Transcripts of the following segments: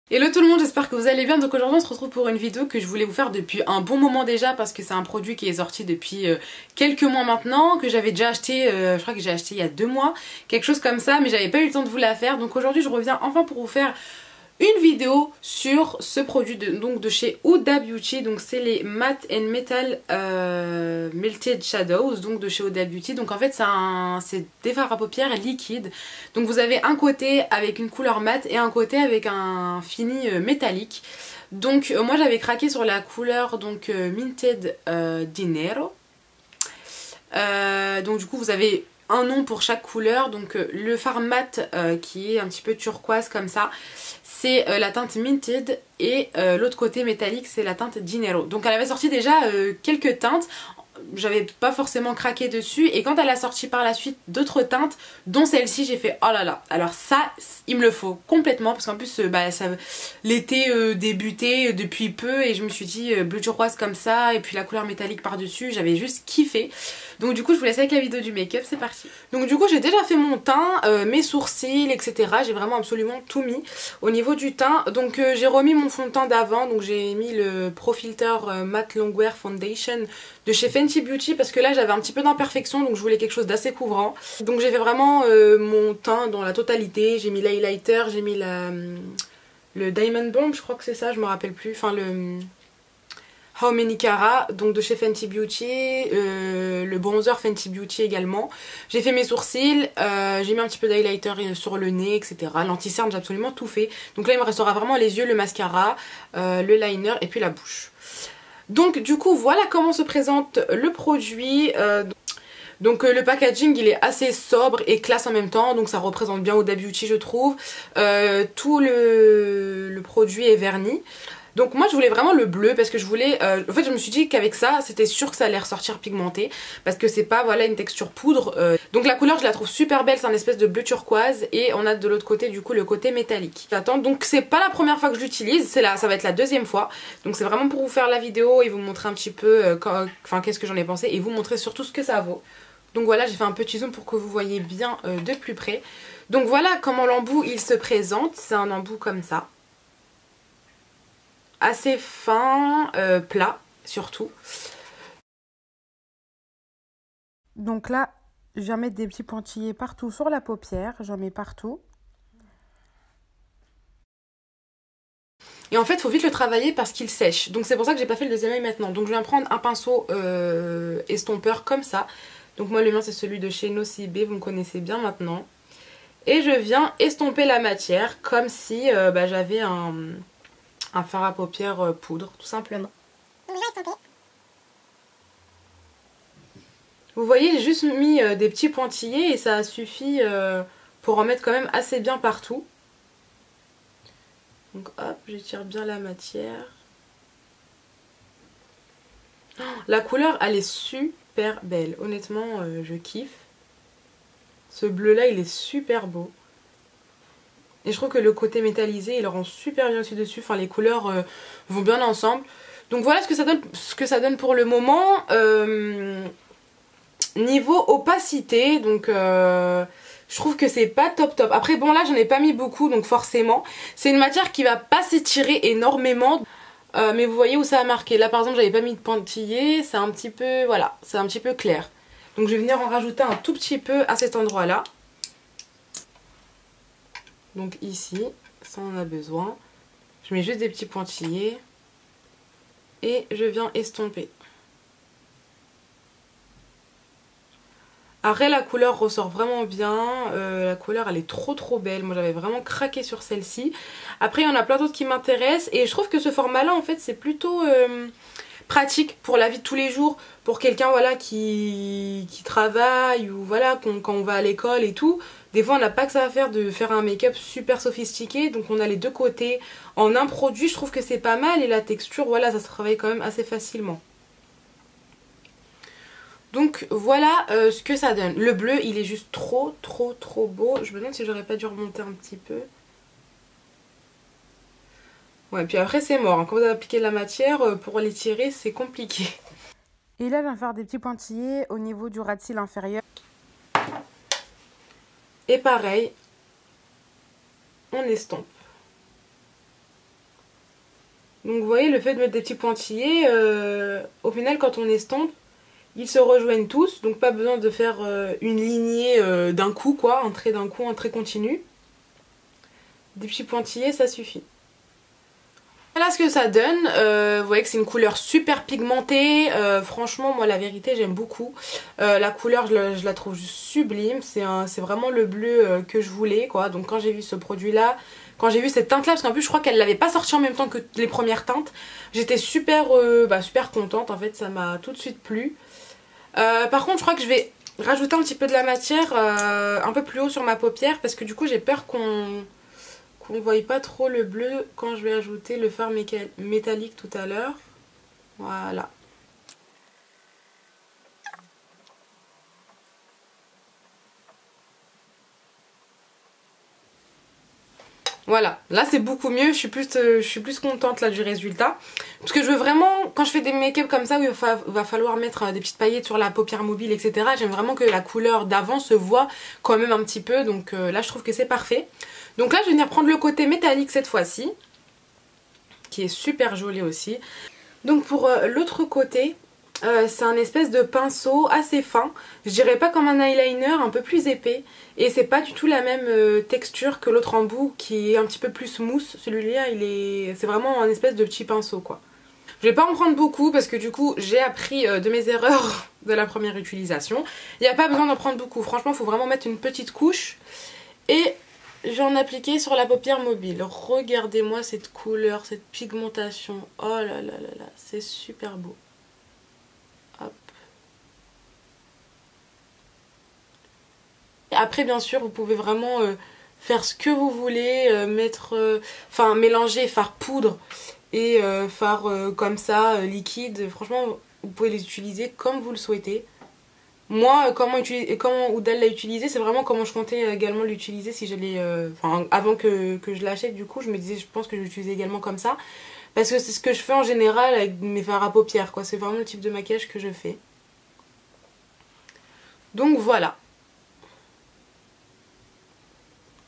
Hello tout le monde, j'espère que vous allez bien. Donc aujourd'hui on se retrouve pour une vidéo que je voulais vous faire depuis un bon moment déjà, parce que c'est un produit qui est sorti depuis quelques mois maintenant, que j'avais déjà acheté, je crois que j'ai acheté il y a 2 mois, quelque chose comme ça, mais j'avais pas eu le temps de vous la faire. Donc aujourd'hui je reviens enfin pour vous faire une vidéo sur ce produit de chez Huda Beauty. Donc c'est les Matte and Metal Melted Shadows, donc de chez Huda Beauty. Donc en fait c'est des fards à paupières liquides. Donc vous avez un côté avec une couleur mat et un côté avec un fini métallique. Donc moi j'avais craqué sur la couleur donc Minted Dinero. Donc du coup vous avez un nom pour chaque couleur. Donc le fard mat qui est un petit peu turquoise comme ça, c'est la teinte Minted, et l'autre côté métallique c'est la teinte Dinero. Donc elle avait sorti déjà quelques teintes, j'avais pas forcément craqué dessus, et quand elle a sorti par la suite d'autres teintes dont celle-ci, j'ai fait oh là là, alors ça il me le faut complètement, parce qu'en plus l'été débutait depuis peu et je me suis dit bleu turquoise comme ça et puis la couleur métallique par dessus, j'avais juste kiffé. Donc du coup je vous laisse avec la vidéo du make-up, c'est parti. Donc du coup j'ai déjà fait mon teint, mes sourcils, etc. J'ai vraiment absolument tout mis au niveau du teint. Donc j'ai remis mon fond de teint d'avant, donc j'ai mis le Pro Filter Matte Longwear Foundation de chez Fenty Beauty, parce que là j'avais un petit peu d'imperfection, donc je voulais quelque chose d'assez couvrant. Donc j'ai fait vraiment mon teint dans la totalité, j'ai mis l'highlighter, j'ai mis le Diamond Bomb, je crois que c'est ça, je me rappelle plus, enfin le How Many Cara, donc de chez Fenty Beauty, le bronzer Fenty Beauty également. J'ai fait mes sourcils, j'ai mis un petit peu d'highlighter sur le nez, etc. L'anti-cerne, j'ai absolument tout fait. Donc là il me restera vraiment les yeux, le mascara, le liner et puis la bouche. Donc du coup voilà comment se présente le produit. Donc le packaging il est assez sobre et classe en même temps, donc ça représente bien Huda Beauty je trouve. Tout le produit est verni. Donc moi je voulais vraiment le bleu, parce que je voulais, en fait je me suis dit qu'avec ça c'était sûr que ça allait ressortir pigmenté, parce que c'est pas voilà une texture poudre. Donc la couleur je la trouve super belle, c'est un espèce de bleu turquoise, et on a de l'autre côté du coup le côté métallique. J'attends, donc c'est pas la première fois que je l'utilise, ça va être la deuxième fois. Donc c'est vraiment pour vous faire la vidéo et vous montrer un petit peu qu'est-ce que j'en ai pensé, et vous montrer surtout ce que ça vaut. Donc voilà, j'ai fait un petit zoom pour que vous voyez bien de plus près. Donc voilà comment l'embout il se présente, c'est un embout comme ça. Assez fin, plat surtout. Donc là, je viens mettre des petits pointillés partout sur la paupière, j'en mets partout. Et en fait, il faut vite le travailler parce qu'il sèche. Donc c'est pour ça que j'ai pas fait le deuxième œil maintenant. Donc je viens prendre un pinceau estompeur comme ça. Donc moi le mien c'est celui de chez Nocibé, vous me connaissez bien maintenant. Et je viens estomper la matière comme si j'avais un fard à paupières poudre, tout simplement. Donc je vais estomper. Vous voyez, j'ai juste mis des petits pointillés et ça a suffi pour en mettre quand même assez bien partout. Donc hop, j'étire bien la matière. Oh, la couleur elle est super belle, honnêtement je kiffe. Ce bleu là il est super beau. Et je trouve que le côté métallisé il le rend super bien dessus. Enfin les couleurs vont bien ensemble. Donc voilà ce que ça donne pour le moment. Niveau opacité, donc je trouve que c'est pas top top. Après bon là j'en ai pas mis beaucoup, donc forcément c'est une matière qui va pas s'étirer énormément. Mais vous voyez où ça a marqué. Là par exemple j'avais pas mis de pointillés, c'est un petit peu, voilà, c'est un petit peu clair. Donc je vais venir en rajouter un tout petit peu à cet endroit là. Donc ici, ça on en a besoin. Je mets juste des petits pointillés et je viens estomper. Après la couleur ressort vraiment bien, la couleur elle est trop belle, moi j'avais vraiment craqué sur celle-ci. Après il y en a plein d'autres qui m'intéressent, et je trouve que ce format là en fait c'est plutôt pratique pour la vie de tous les jours, pour quelqu'un voilà qui travaille, ou voilà quand on va à l'école et tout. Des fois on n'a pas que ça à faire de faire un make-up super sophistiqué, donc on a les deux côtés. En un produit je trouve que c'est pas mal, et la texture voilà ça se travaille quand même assez facilement. Donc voilà ce que ça donne. Le bleu il est juste trop beau. Je me demande si j'aurais pas dû remonter un petit peu. Ouais, puis après c'est mort, hein. Quand vous avez appliqué la matière, pour l'étirer c'est compliqué. Et là je viens faire des petits pointillés au niveau du ras de cils inférieur. Et pareil, on estompe. Donc vous voyez, le fait de mettre des petits pointillés, au final quand on estompe, ils se rejoignent tous, donc pas besoin de faire une lignée d'un coup quoi, un trait d'un coup, un trait continu. Des petits pointillés, ça suffit. Voilà ce que ça donne, vous voyez que c'est une couleur super pigmentée, franchement moi la vérité j'aime beaucoup. La couleur je la trouve sublime, c'est vraiment le bleu que je voulais quoi. Donc quand j'ai vu ce produit là, quand j'ai vu cette teinte là, parce qu'en plus je crois qu'elle l'avait pas sorti en même temps que les premières teintes, j'étais super, super contente en fait, ça m'a tout de suite plu. Par contre je crois que je vais rajouter un petit peu de la matière un peu plus haut sur ma paupière parce que du coup j'ai peur qu'on ne voit pas trop le bleu quand je vais ajouter le fard métallique tout à l'heure. Voilà. Voilà, là c'est beaucoup mieux, je suis plus contente là du résultat. Parce que je veux vraiment, quand je fais des make-up comme ça où il va falloir mettre des petites paillettes sur la paupière mobile, etc. J'aime vraiment que la couleur d'avant se voit quand même un petit peu, donc là je trouve que c'est parfait. Donc là je vais venir prendre le côté métallique cette fois-ci, qui est super joli aussi. Donc pour l'autre côté, c'est un espèce de pinceau assez fin, je dirais pas comme un eyeliner, un peu plus épais, et c'est pas du tout la même texture que l'autre embout qui est un petit peu plus smooth. Celui-là c'est vraiment un espèce de petit pinceau quoi. Je vais pas en prendre beaucoup parce que du coup j'ai appris de mes erreurs de la première utilisation. Il n'y a pas besoin d'en prendre beaucoup, franchement il faut vraiment mettre une petite couche et je vais en appliquer sur la paupière mobile. Regardez-moi cette couleur, cette pigmentation, oh là là là là, c'est super beau. Hop. Après bien sûr vous pouvez vraiment faire ce que vous voulez, mélanger fard poudre et fard comme ça liquide. Franchement vous pouvez les utiliser comme vous le souhaitez. Moi comment Oudal l'a utilisé, c'est vraiment comment je comptais également l'utiliser si je l'ai avant que je l'achète. Du coup je me disais je pense que je l'utilisais également comme ça. Parce que c'est ce que je fais en général avec mes fards à paupières quoi. C'est vraiment le type de maquillage que je fais. Donc voilà.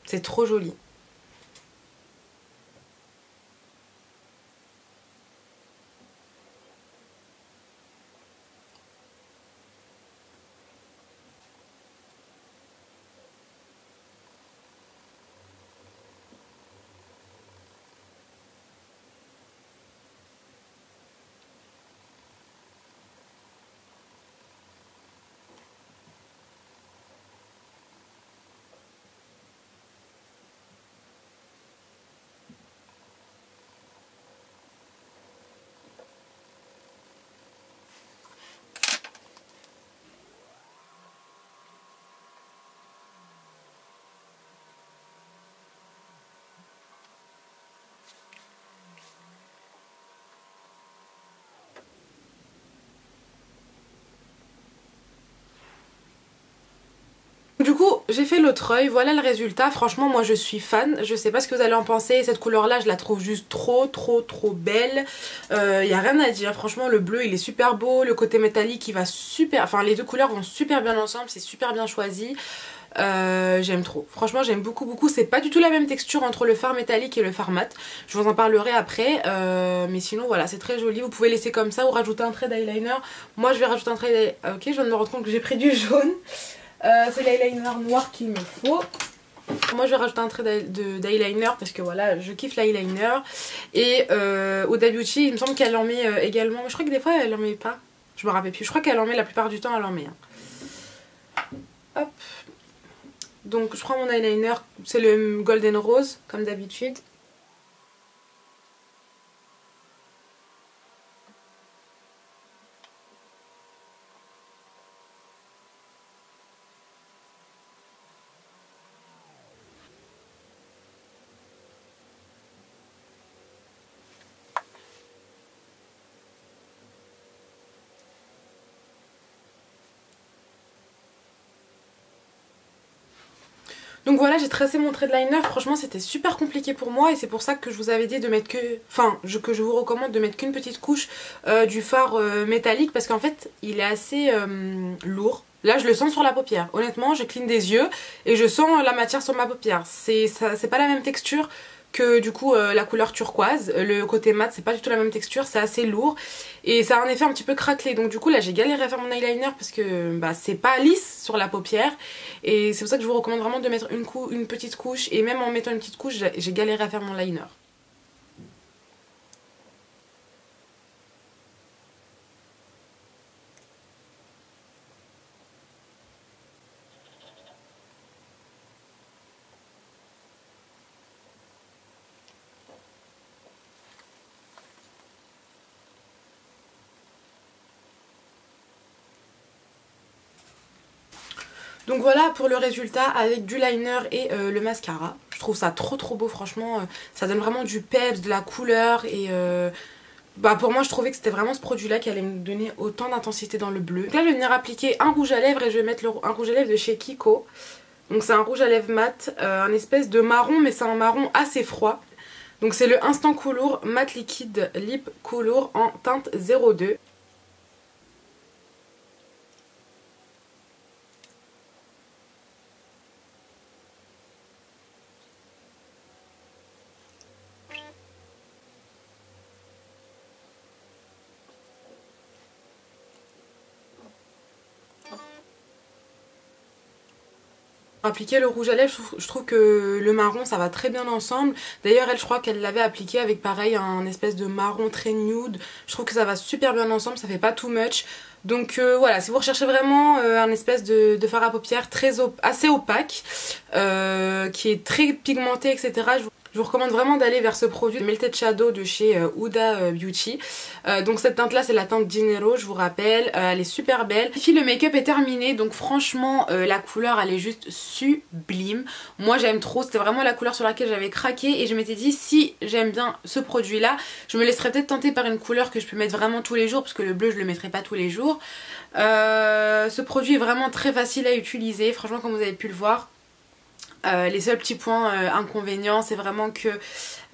C'est trop joli. Du coup j'ai fait l'autre œil, voilà le résultat, franchement moi je suis fan, je sais pas ce que vous allez en penser, cette couleur là je la trouve juste trop belle, y a rien à dire, franchement le bleu il est super beau, le côté métallique il va super, enfin les deux couleurs vont super bien ensemble, c'est super bien choisi. J'aime trop, franchement j'aime beaucoup, c'est pas du tout la même texture entre le fard métallique et le fard mat, je vous en parlerai après, mais sinon voilà c'est très joli, vous pouvez laisser comme ça ou rajouter un trait d'eyeliner. Moi je vais rajouter un trait ok je viens de me rendre compte que j'ai pris du jaune. C'est l'eyeliner noir qu'il me faut. Moi je vais rajouter un trait d'eyeliner parce que voilà je kiffe l'eyeliner. Et Huda Beauty il me semble qu'elle en met également, mais je crois que des fois elle en met pas, je me rappelle plus, je crois qu'elle en met la plupart du temps, elle en met Hop. Donc je prends mon eyeliner, c'est le Golden Rose comme d'habitude. Donc voilà j'ai tracé mon trait de liner, franchement c'était super compliqué pour moi et c'est pour ça que je vous avais dit de mettre que je vous recommande de mettre qu'une petite couche du fard métallique parce qu'en fait il est assez lourd. Là je le sens sur la paupière, honnêtement je cligne des yeux et je sens la matière sur ma paupière, c'est pas la même texture que du coup la couleur turquoise. Le côté mat c'est pas du tout la même texture, c'est assez lourd et ça a un effet un petit peu craquelé. Donc du coup là j'ai galéré à faire mon eyeliner parce que bah, c'est pas lisse sur la paupière. Et c'est pour ça que je vous recommande vraiment de mettre une petite couche. Et même en mettant une petite couche j'ai galéré à faire mon liner. Donc voilà pour le résultat avec du liner et le mascara. Je trouve ça trop beau franchement. Ça donne vraiment du peps, de la couleur et bah pour moi je trouvais que c'était vraiment ce produit là qui allait me donner autant d'intensité dans le bleu. Donc là je vais venir appliquer un rouge à lèvres et je vais mettre un rouge à lèvres de chez Kiko. Donc c'est un rouge à lèvres mat, un espèce de marron mais c'est un marron assez froid. Donc c'est le Instant Color Matte Liquide Lip Color en teinte 02. Appliquer le rouge à lèvres, je trouve que le marron ça va très bien ensemble. D'ailleurs elle, je crois qu'elle l'avait appliqué avec pareil un espèce de marron très nude. Je trouve que ça va super bien ensemble, ça fait pas too much. Donc voilà, si vous recherchez vraiment un espèce de fard à paupières assez opaque, qui est très pigmenté etc. Je vous recommande vraiment d'aller vers ce produit Melted Shadow de chez Huda Beauty. Donc cette teinte là c'est la teinte Dinero, je vous rappelle, elle est super belle. Ici le make-up est terminé, donc franchement la couleur elle est juste sublime. Moi j'aime trop, c'était vraiment la couleur sur laquelle j'avais craqué et je m'étais dit si j'aime bien ce produit là, je me laisserais peut-être tenter par une couleur que je peux mettre vraiment tous les jours parce que le bleu je le mettrai pas tous les jours. Ce produit est vraiment très facile à utiliser, franchement comme vous avez pu le voir. Les seuls petits points inconvénients c'est vraiment que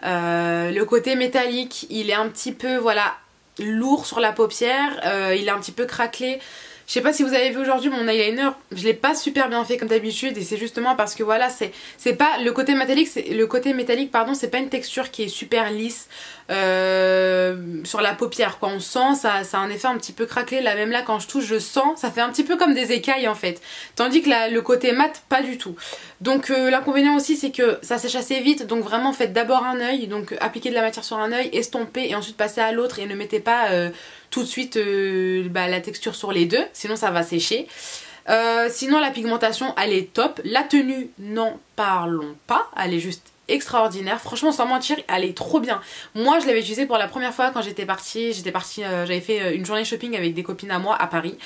le côté métallique il est un petit peu voilà lourd sur la paupière, il est un petit peu craquelé. Je sais pas si vous avez vu aujourd'hui mon eyeliner, je l'ai pas super bien fait comme d'habitude et c'est justement parce que voilà c'est pas le côté métallique pardon, c'est pas une texture qui est super lisse sur la paupière quoi. On sent ça a un effet un petit peu craquelé, là même là quand je touche je sens, ça fait un petit peu comme des écailles en fait, tandis que le côté mat pas du tout. Donc l'inconvénient aussi c'est que ça sèche assez vite, donc vraiment faites d'abord un œil, donc appliquez de la matière sur un œil, estompez et ensuite passez à l'autre et ne mettez pas tout de suite la texture sur les deux, sinon ça va sécher. Sinon la pigmentation elle est top, la tenue n'en parlons pas, elle est juste extraordinaire, franchement sans mentir elle est trop bien. Moi je l'avais utilisée pour la première fois quand j'étais partie, j'avais fait une journée shopping avec des copines à moi à Paris,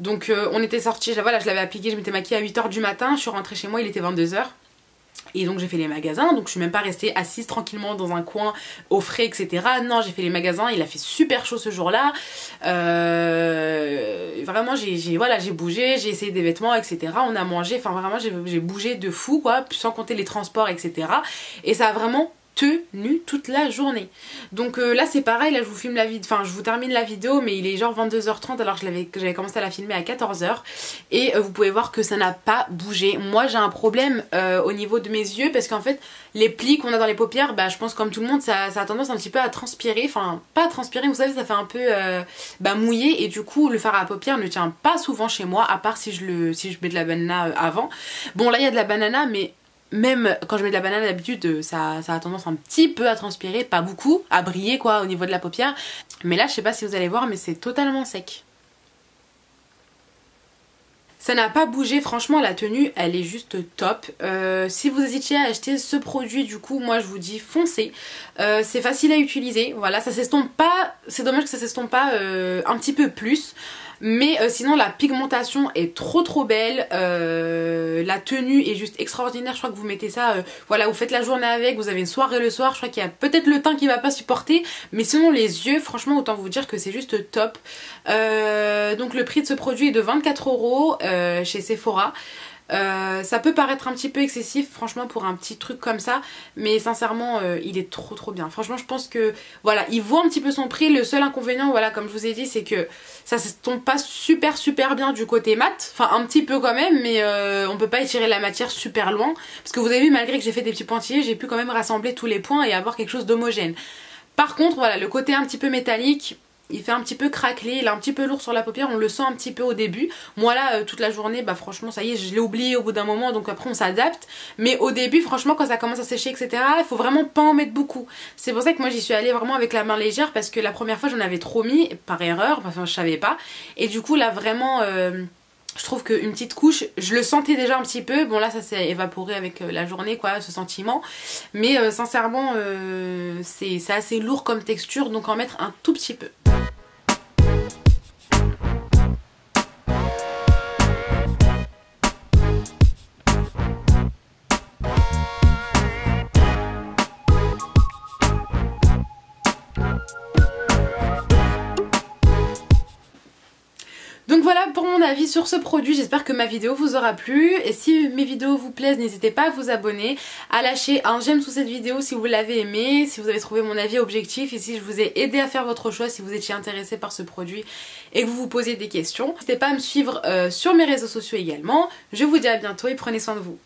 donc on était sortis, voilà je l'avais appliquée, je m'étais maquillée à 8 h du matin, je suis rentrée chez moi, il était 22 h. Et donc j'ai fait les magasins, donc je suis même pas restée assise tranquillement dans un coin au frais etc. Non, j'ai fait les magasins, il a fait super chaud ce jour là, vraiment j'ai bougé, j'ai essayé des vêtements etc. On a mangé, enfin vraiment j'ai bougé de fou quoi, sans compter les transports etc. Et ça a vraiment tenu toute la journée. Donc là c'est pareil, là je vous filme la vidéo, enfin je vous termine la vidéo mais il est genre 22 h 30 alors que j'avais commencé à la filmer à 14 h et vous pouvez voir que ça n'a pas bougé. Moi j'ai un problème au niveau de mes yeux parce qu'en fait les plis qu'on a dans les paupières, bah je pense comme tout le monde ça a tendance un petit peu à transpirer, enfin pas à transpirer, vous savez ça fait un peu mouillé et du coup le fard à paupières ne tient pas souvent chez moi à part si je mets de la banana avant. Bon là il y a de la banana mais même quand je mets de la banane d'habitude ça a tendance un petit peu à transpirer, pas beaucoup, à briller quoi au niveau de la paupière. Mais là je sais pas si vous allez voir mais c'est totalement sec. Ça n'a pas bougé, franchement la tenue elle est juste top. Si vous hésitiez à acheter ce produit du coup moi je vous dis foncez. C'est facile à utiliser, voilà ça s'estompe pas, c'est dommage que ça s'estompe pas un petit peu plus. Mais sinon la pigmentation est trop belle, la tenue est juste extraordinaire, je crois que vous mettez ça, voilà vous faites la journée avec, vous avez une soirée le soir, je crois qu'il y a peut-être le teint qui va pas supporter, mais sinon les yeux franchement autant vous dire que c'est juste top. Donc le prix de ce produit est de 24 € chez Sephora. Ça peut paraître un petit peu excessif franchement pour un petit truc comme ça, mais sincèrement il est trop bien. Franchement je pense que voilà, il vaut un petit peu son prix. Le seul inconvénient, voilà, comme je vous ai dit, c'est que ça se tombe pas super bien du côté mat, enfin un petit peu quand même, mais on peut pas étirer la matière super loin, parce que vous avez vu, malgré que j'ai fait des petits pointillés, j'ai pu quand même rassembler tous les points et avoir quelque chose d'homogène. Par contre voilà, le côté un petit peu métallique, il fait un petit peu craquelé, il est un petit peu lourd sur la paupière, on le sent un petit peu au début. Moi là, toute la journée, bah franchement ça y est, je l'ai oublié au bout d'un moment, donc après on s'adapte. Mais au début, franchement, quand ça commence à sécher, etc., il faut vraiment pas en mettre beaucoup. C'est pour ça que moi j'y suis allée vraiment avec la main légère, parce que la première fois j'en avais trop mis, par erreur, enfin je savais pas. Et du coup là vraiment... je trouve qu'une petite couche, je le sentais déjà un petit peu. Bon là ça s'est évaporé avec la journée quoi, ce sentiment. Mais sincèrement c'est assez lourd comme texture, donc en mettre un tout petit peu. Donc voilà pour mon avis sur ce produit, j'espère que ma vidéo vous aura plu. Et si mes vidéos vous plaisent, n'hésitez pas à vous abonner, à lâcher un j'aime sous cette vidéo si vous l'avez aimé, si vous avez trouvé mon avis objectif et si je vous ai aidé à faire votre choix, si vous étiez intéressé par ce produit et que vous vous posez des questions. N'hésitez pas à me suivre sur mes réseaux sociaux également. Je vous dis à bientôt et prenez soin de vous.